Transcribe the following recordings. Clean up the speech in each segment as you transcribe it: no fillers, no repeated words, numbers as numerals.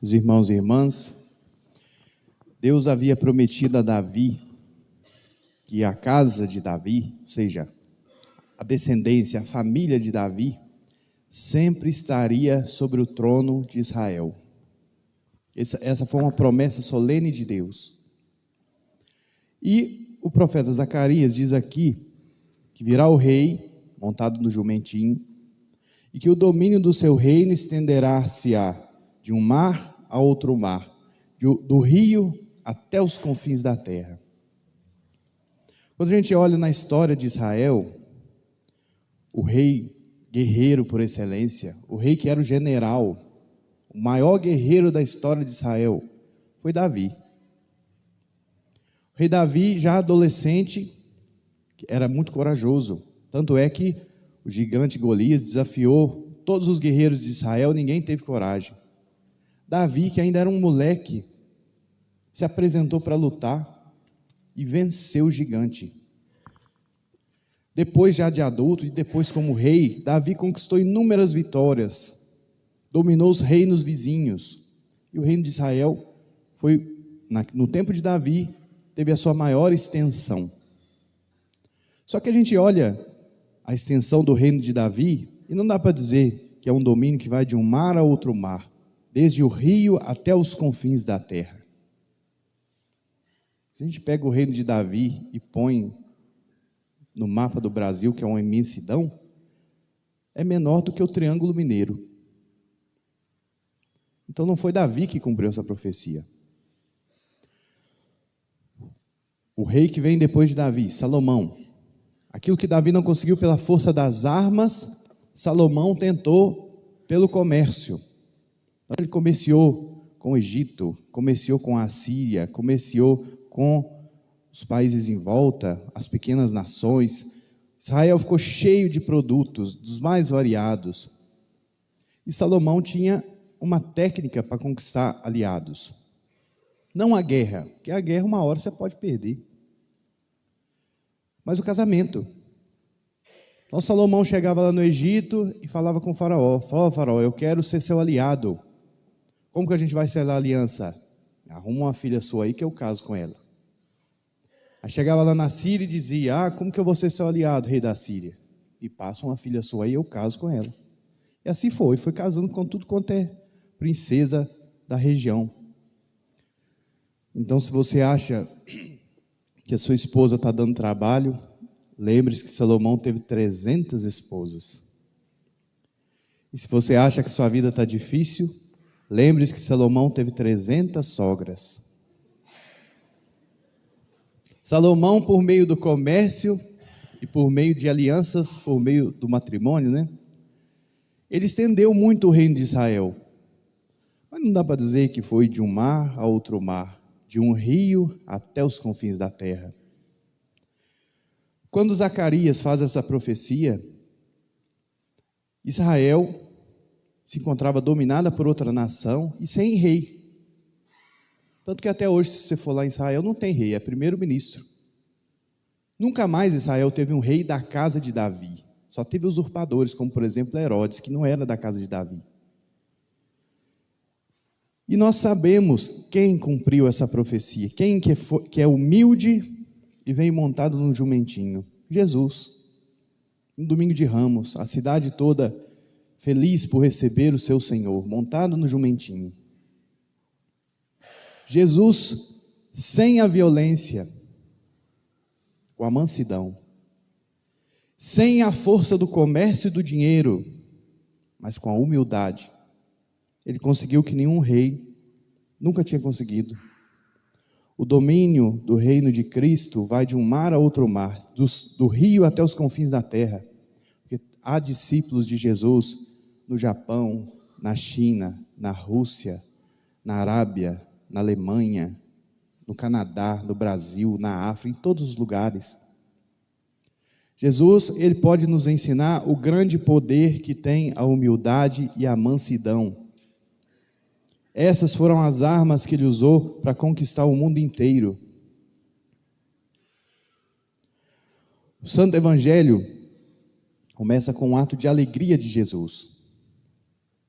Os irmãos e irmãs, Deus havia prometido a Davi que a casa de Davi, ou seja, a descendência, a família de Davi, sempre estaria sobre o trono de Israel. Essa foi uma promessa solene de Deus. E o profeta Zacarias diz aqui que virá o rei, montado no jumentinho, e que o domínio do seu reino estenderá-se-á de um mar a outro mar, do rio até os confins da terra. Quando a gente olha na história de Israel, o rei guerreiro por excelência, o rei que era o general, o maior guerreiro da história de Israel, foi Davi. O rei Davi, já adolescente, era muito corajoso. Tanto é que o gigante Golias desafiou todos os guerreiros de Israel, ninguém teve coragem. Davi, que ainda era um moleque, se apresentou para lutar e venceu o gigante. Depois já de adulto e depois como rei, Davi conquistou inúmeras vitórias, dominou os reinos vizinhos. E o reino de Israel foi, no tempo de Davi, teve a sua maior extensão. Só que a gente olha a extensão do reino de Davi e não dá para dizer que é um domínio que vai de um mar a outro mar, desde o rio até os confins da terra. Se a gente pega o reino de Davi e põe no mapa do Brasil, que é uma imensidão, é menor do que o Triângulo Mineiro. Então não foi Davi que cumpriu essa profecia. O rei que vem depois de Davi, Salomão. Aquilo que Davi não conseguiu pela força das armas, Salomão tentou pelo comércio. Ele comerciou com o Egito, comerciou com a Assíria, comerciou com os países em volta, as pequenas nações. Israel ficou cheio de produtos, dos mais variados. E Salomão tinha uma técnica para conquistar aliados. Não a guerra, porque a guerra uma hora você pode perder. Mas o casamento. Então Salomão chegava lá no Egito e falava com o faraó. Falava, faraó, eu quero ser seu aliado. Como que a gente vai selar a aliança? Arruma uma filha sua aí que eu caso com ela. Aí chegava lá na Síria e dizia, como que eu vou ser seu aliado, rei da Síria? E passa uma filha sua aí, eu caso com ela. E assim foi casando com tudo quanto é princesa da região. Então, se você acha que a sua esposa está dando trabalho, lembre-se que Salomão teve 300 esposas. E se você acha que sua vida está difícil, lembre-se que Salomão teve 300 sogras. Salomão, por meio do comércio e por meio de alianças, por meio do matrimônio, ele estendeu muito o reino de Israel. Mas não dá para dizer que foi de um mar a outro mar, de um rio até os confins da terra. Quando Zacarias faz essa profecia, Israel se encontrava dominada por outra nação e sem rei. Tanto que até hoje, se você for lá em Israel, não tem rei, é primeiro-ministro. Nunca mais Israel teve um rei da casa de Davi. Só teve usurpadores, como por exemplo Herodes, que não era da casa de Davi. E nós sabemos quem cumpriu essa profecia, quem que é humilde e vem montado num jumentinho. Jesus. No domingo de Ramos, a cidade toda feliz por receber o seu Senhor, montado no jumentinho. Jesus, sem a violência, com a mansidão, sem a força do comércio e do dinheiro, mas com a humildade, ele conseguiu que nenhum rei nunca tinha conseguido. O domínio do reino de Cristo vai de um mar a outro mar, do rio até os confins da terra, porque há discípulos de Jesus no Japão, na China, na Rússia, na Arábia, na Alemanha, no Canadá, no Brasil, na África, em todos os lugares. Jesus, ele pode nos ensinar o grande poder que tem a humildade e a mansidão. Essas foram as armas que ele usou para conquistar o mundo inteiro. O Santo Evangelho começa com um ato de alegria de Jesus.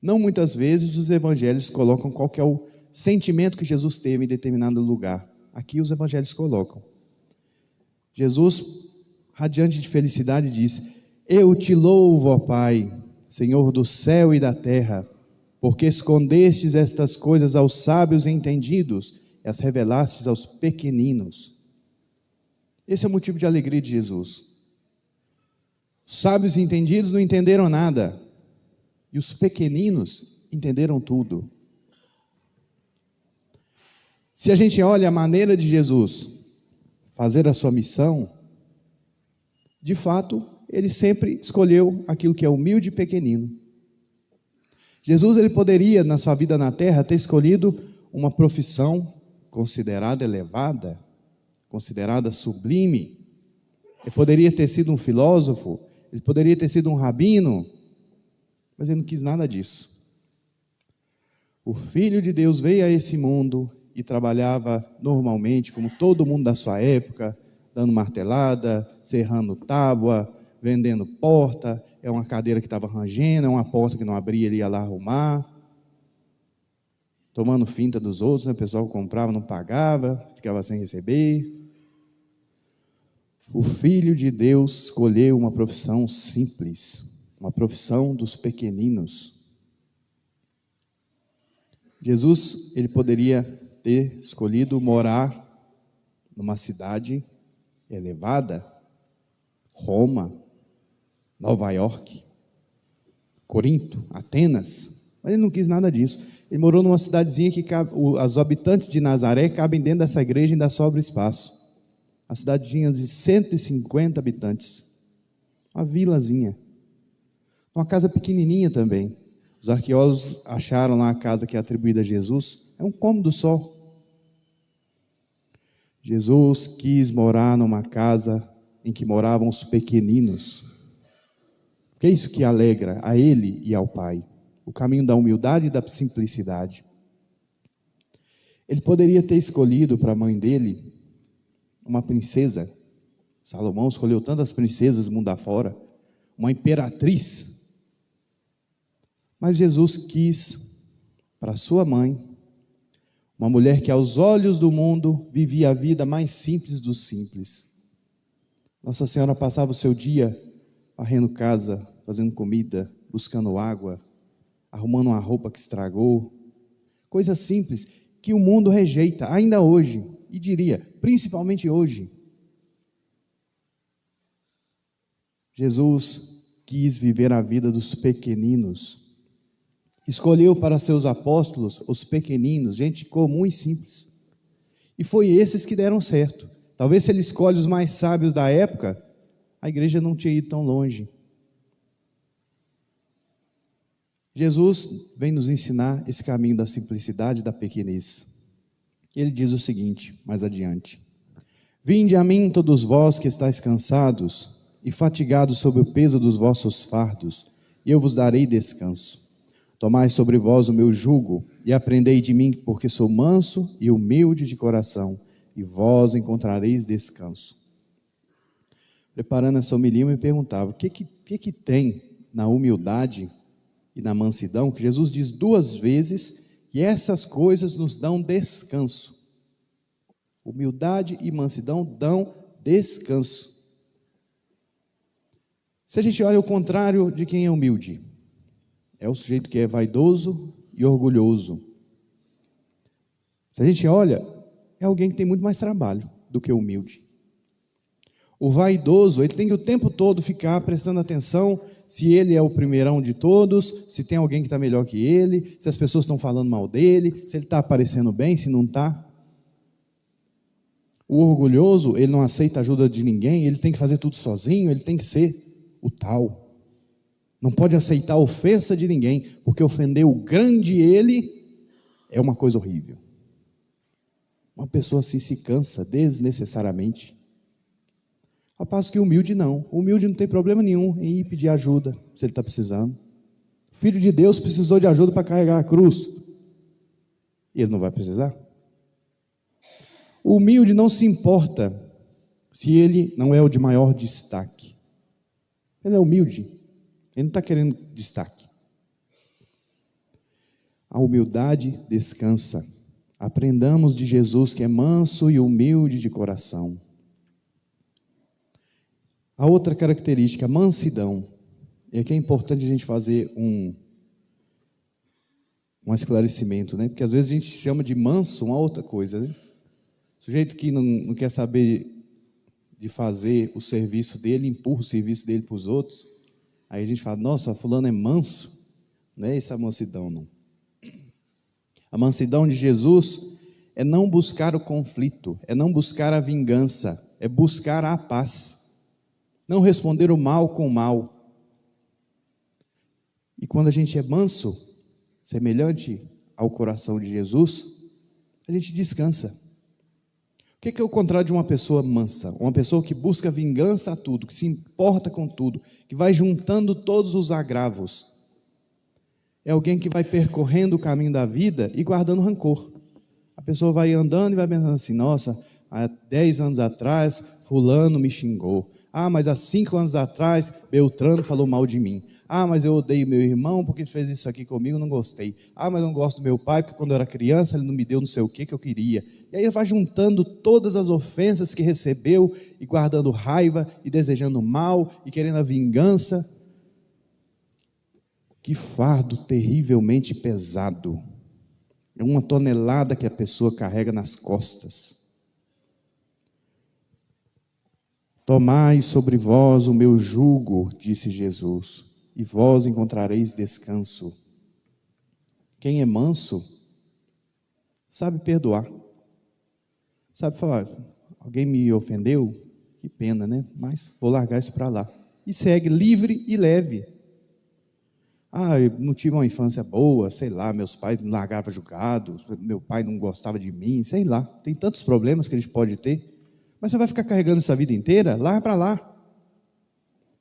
Não muitas vezes os evangelhos colocam qual que é o sentimento que Jesus teve em determinado lugar. Aqui os evangelhos colocam. Jesus, radiante de felicidade, diz: eu te louvo, ó Pai, Senhor do céu e da terra, porque escondestes estas coisas aos sábios e entendidos e as revelastes aos pequeninos. Esse é o motivo de alegria de Jesus. Os sábios e entendidos não entenderam nada, e os pequeninos entenderam tudo. Se a gente olha a maneira de Jesus fazer a sua missão, de fato, ele sempre escolheu aquilo que é humilde e pequenino. Jesus, ele poderia, na sua vida na terra, ter escolhido uma profissão considerada elevada, considerada sublime. Ele poderia ter sido um filósofo, ele poderia ter sido um rabino, mas ele não quis nada disso. O Filho de Deus veio a esse mundo e trabalhava normalmente, como todo mundo da sua época, dando martelada, serrando tábua, vendendo porta. É uma cadeira que estava rangendo, é uma porta que não abria, ele ia lá arrumar. Tomando finta dos outros, né? O pessoal comprava, não pagava, ficava sem receber. O Filho de Deus escolheu uma profissão simples, uma profissão dos pequeninos. Jesus, ele poderia ter escolhido morar numa cidade elevada, Roma, Nova York, Corinto, Atenas, mas ele não quis nada disso. Ele morou numa cidadezinha que os habitantes de Nazaré cabem dentro dessa igreja e ainda sobra espaço. A cidadezinha de 150 habitantes, uma vilazinha, uma casa pequenininha também. Os arqueólogos acharam lá a casa que é atribuída a Jesus, é um cômodo só. Jesus quis morar numa casa em que moravam os pequeninos. Que é isso que alegra a Ele e ao Pai. O caminho da humildade e da simplicidade. Ele poderia ter escolhido para a mãe dele uma princesa. Salomão escolheu tantas princesas mundo afora. Uma imperatriz. Mas Jesus quis para sua mãe uma mulher que aos olhos do mundo vivia a vida mais simples dos simples. Nossa Senhora passava o seu dia varrendo casa, fazendo comida, buscando água, arrumando uma roupa que estragou. Coisas simples que o mundo rejeita ainda hoje, e diria, principalmente hoje. Jesus quis viver a vida dos pequeninos. Escolheu para seus apóstolos os pequeninos, gente comum e simples. E foi esses que deram certo. Talvez se ele escolhe os mais sábios da época, a igreja não tinha ido tão longe. Jesus vem nos ensinar esse caminho da simplicidade e da pequenez. Ele diz o seguinte, mais adiante: vinde a mim todos vós que estáis cansados e fatigados sob o peso dos vossos fardos, e eu vos darei descanso. Tomai sobre vós o meu jugo, e aprendei de mim, porque sou manso e humilde de coração, e vós encontrareis descanso. Preparando essa homilia, eu me perguntava, o que tem na humildade e na mansidão, que Jesus diz 2 vezes, que essas coisas nos dão descanso. Humildade e mansidão dão descanso. Se a gente olha o contrário de quem é humilde, é o sujeito que é vaidoso e orgulhoso. Se a gente olha, é alguém que tem muito mais trabalho do que o humilde. O vaidoso, ele tem que o tempo todo ficar prestando atenção se ele é o primeirão de todos, se tem alguém que está melhor que ele, se as pessoas estão falando mal dele, se ele está aparecendo bem, se não está. O orgulhoso, ele não aceita a ajuda de ninguém, ele tem que fazer tudo sozinho, ele tem que ser o tal. Não pode aceitar a ofensa de ninguém, porque ofender o grande ele é uma coisa horrível. Uma pessoa assim se cansa desnecessariamente. Ao passo que o humilde não. O humilde não tem problema nenhum em ir pedir ajuda, se ele está precisando. O Filho de Deus precisou de ajuda para carregar a cruz. E ele não vai precisar? O humilde não se importa se ele não é o de maior destaque. Ele é humilde. Ele não está querendo destaque. A humildade descansa. Aprendamos de Jesus, que é manso e humilde de coração. A outra característica, mansidão. E aqui é importante a gente fazer um esclarecimento, né? Porque às vezes a gente chama de manso uma outra coisa, né? O sujeito que não quer saber de fazer o serviço dele, empurra o serviço dele para os outros. Aí a gente fala, nossa, fulano é manso. Não é essa mansidão, não. A mansidão de Jesus é não buscar o conflito, é não buscar a vingança, é buscar a paz. Não responder o mal com o mal. E quando a gente é manso, semelhante ao coração de Jesus, a gente descansa. O que é o contrário de uma pessoa mansa? Uma pessoa que busca vingança a tudo, que se importa com tudo, que vai juntando todos os agravos. É alguém que vai percorrendo o caminho da vida e guardando rancor. A pessoa vai andando e vai pensando assim, nossa, há 10 anos atrás, fulano me xingou. Ah, mas há 5 anos atrás, Beltrano falou mal de mim. Ah, mas eu odeio meu irmão porque ele fez isso aqui comigo, não gostei. Ah, mas eu não gosto do meu pai porque quando eu era criança ele não me deu não sei o que eu queria. E aí ele vai juntando todas as ofensas que recebeu e guardando raiva e desejando mal e querendo a vingança. Que fardo terrivelmente pesado. É 1 tonelada que a pessoa carrega nas costas. Tomai sobre vós o meu jugo, disse Jesus, e vós encontrareis descanso. Quem é manso, sabe perdoar. Sabe falar, alguém me ofendeu? Que pena, né? Mas vou largar isso para lá. E segue livre e leve. Ah, eu não tive uma infância boa, sei lá, meus pais me largavam julgados, meu pai não gostava de mim, sei lá. Tem tantos problemas que a gente pode ter. Mas você vai ficar carregando essa vida inteira? Larga para lá.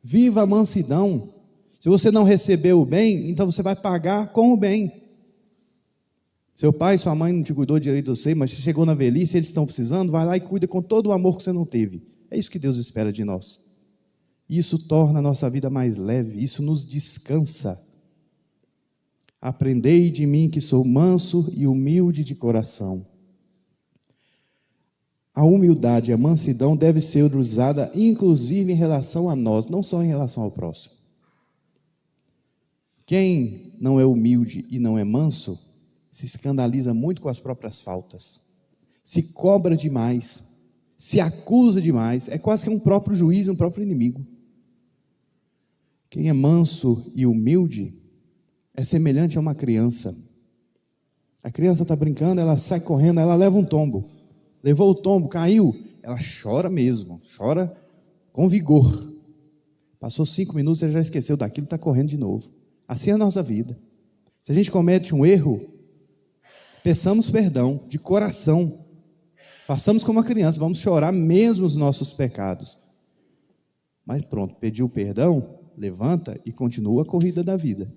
Viva a mansidão. Se você não recebeu o bem, então você vai pagar com o bem. Seu pai, sua mãe não te cuidou direito de você, mas você chegou na velhice, eles estão precisando, vai lá e cuida com todo o amor que você não teve. É isso que Deus espera de nós. Isso torna a nossa vida mais leve, isso nos descansa. Aprendei de mim que sou manso e humilde de coração. A humildade, a mansidão deve ser usada inclusive em relação a nós, não só em relação ao próximo. Quem não é humilde e não é manso, se escandaliza muito com as próprias faltas, se cobra demais, se acusa demais, é quase que um próprio juiz, um próprio inimigo. Quem é manso e humilde é semelhante a uma criança. A criança está brincando, ela sai correndo, ela leva um tombo. Levou o tombo, caiu, ela chora mesmo, chora com vigor. Passou 5 minutos, ela já esqueceu daquilo, está correndo de novo. Assim é a nossa vida. Se a gente comete um erro, peçamos perdão de coração. Façamos como a criança, vamos chorar mesmo os nossos pecados. Mas pronto, pediu perdão, levanta e continua a corrida da vida.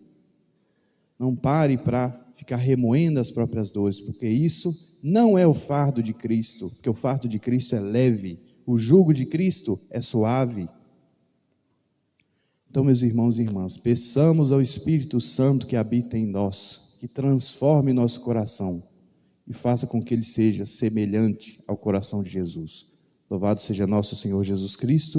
Não pare para ficar remoendo as próprias dores, porque isso não é o fardo de Cristo, porque o fardo de Cristo é leve, o jugo de Cristo é suave. Então, meus irmãos e irmãs, peçamos ao Espírito Santo que habita em nós, que transforme nosso coração e faça com que ele seja semelhante ao coração de Jesus. Louvado seja nosso Senhor Jesus Cristo.